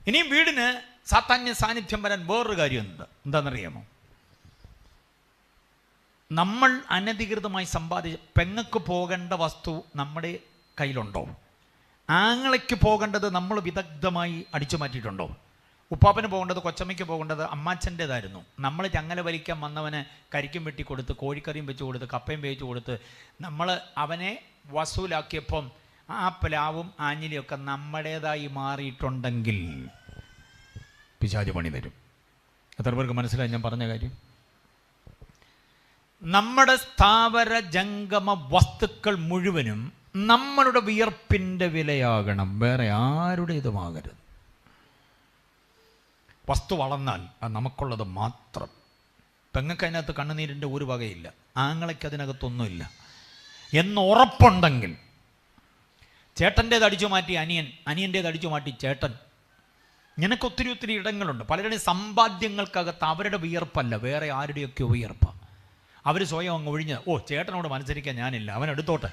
ഇനിയും വീടിന് സാത്താന്യ സാന്നിധ്യം വരാൻ വേറൊരു കാര്യമുണ്ട്. എന്താണെന്നറിയാമോ? നമ്മൾ അനധികൃതമായി പെങ്ങൾക്ക് പോകേണ്ട വസ്തു നമ്മുടെ കയ്യിലുണ്ടോ? ആങ്ങളയ്ക്ക് പോകേണ്ടത് നമ്മൾ വിദഗ്ധമായി അടിച്ചു മാറ്റിയിട്ടുണ്ടോ? ഉപ്പാപ്പന് പോകേണ്ടത്, കൊച്ചമ്മയ്ക്ക് പോകേണ്ടത് അമ്മാച്ചൻ്റേതായിരുന്നു. നമ്മൾ ചങ്ങല വലിക്കാൻ വന്നവന് കരിക്കും വെട്ടി കൊടുത്ത്, കോഴിക്കറിയും വെച്ച് കൊടുത്ത്, കപ്പയും വേവിച്ച് കൊടുത്ത് നമ്മൾ അവനെ വസൂലാക്കിയപ്പം ആ പ്ലാവും ആഞ്ഞിലിയൊക്കെ നമ്മുടേതായി മാറിയിട്ടുണ്ടെങ്കിൽ പിശാച് പണി തരും. എത്ര പേർക്ക് മനസ്സിലായി ഞാൻ പറഞ്ഞ കാര്യം? നമ്മുടെ സ്ഥാവര ജംഗമ വസ്തുക്കൾ മുഴുവനും നമ്മളുടെ വിയർപ്പിൻ്റെ വിലയാകണം, വേറെ ആരുടേതുമാകരുത്. വസ്തു വളർന്നാൽ അത് നമുക്കുള്ളത് മാത്രം. പെങ്ങൾക്ക് അതിനകത്ത് കണ്ണുനീരിൻ്റെ ഒരു വകയില്ല, ആങ്ങളയ്ക്ക് അതിനകത്തൊന്നുമില്ല എന്ന് ഉറപ്പുണ്ടെങ്കിൽ, ചേട്ടൻ്റേത് അടിച്ചു മാറ്റി അനിയൻ, അനിയൻ്റേത് അടിച്ചു മാറ്റി ചേട്ടൻ, ഇങ്ങനൊക്കെ ഒത്തിരി ഇടങ്ങളുണ്ട്. പലരുടെയും സമ്പാദ്യങ്ങൾക്കകത്ത് അവരുടെ വിയർപ്പല്ല, വേറെ ആരുടെയൊക്കെ വിയർപ്പാണ്. അവർ സ്വയം അങ്ങ് ഒഴിഞ്ഞ്, ഓ ചേട്ടനോട് മത്സരിക്കാൻ ഞാനില്ല, അവൻ എടുത്തോട്ടെ,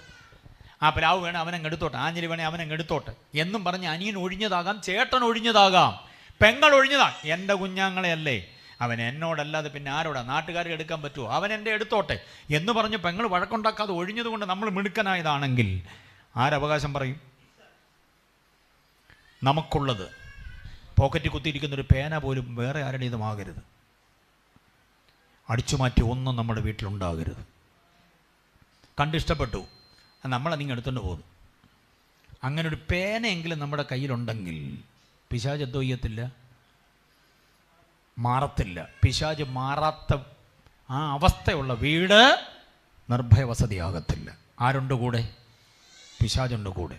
ആ പ്ലാവ് വേണേ അവനങ്ങ് എടുത്തോട്ടെ, ആഞ്ഞിലി വേണേ അവനങ്ങ് എടുത്തോട്ടെ എന്നും പറഞ്ഞ് അനിയൻ ഒഴിഞ്ഞതാകാം, ചേട്ടൻ ഒഴിഞ്ഞതാകാം, പെങ്ങൾ ഒഴിഞ്ഞതാ. എൻ്റെ കുഞ്ഞാങ്ങളെ അല്ലേ, അവൻ എന്നോടല്ലാതെ പിന്നെ ആരോടാ, നാട്ടുകാർക്ക് എടുക്കാൻ പറ്റുമോ, അവൻ എൻ്റെ എടുത്തോട്ടെ എന്ന് പറഞ്ഞ് പെങ്ങൾ വഴക്കുണ്ടാക്കാതെ ഒഴിഞ്ഞത് കൊണ്ട് നമ്മൾ മിടുക്കനായതാണെങ്കിൽ ആരവകാശം പറയും? നമുക്കുള്ളത് പോക്കറ്റിൽ കുത്തിയിരിക്കുന്നൊരു പേന പോലും വേറെ ആരുടേതുമാകരുത്. അടിച്ചുമാറ്റി ഒന്നും നമ്മുടെ വീട്ടിലുണ്ടാകരുത്. കണ്ടിഷ്ടപ്പെട്ടു, നമ്മളെ നിങ്ങൾ എടുത്തുകൊണ്ട് പോകുന്നു. അങ്ങനെ ഒരു പേനയെങ്കിലും നമ്മുടെ കയ്യിലുണ്ടെങ്കിൽ പിശാച് എന്തോ ചെയ്യത്തില്ല, മാറത്തില്ല. പിശാച് മാറാത്ത ആ അവസ്ഥയുള്ള വീട് നിർഭയവസതിയാകത്തില്ല. ആരുണ്ട് കൂടെ? പിശാചുണ്ട് കൂടെ.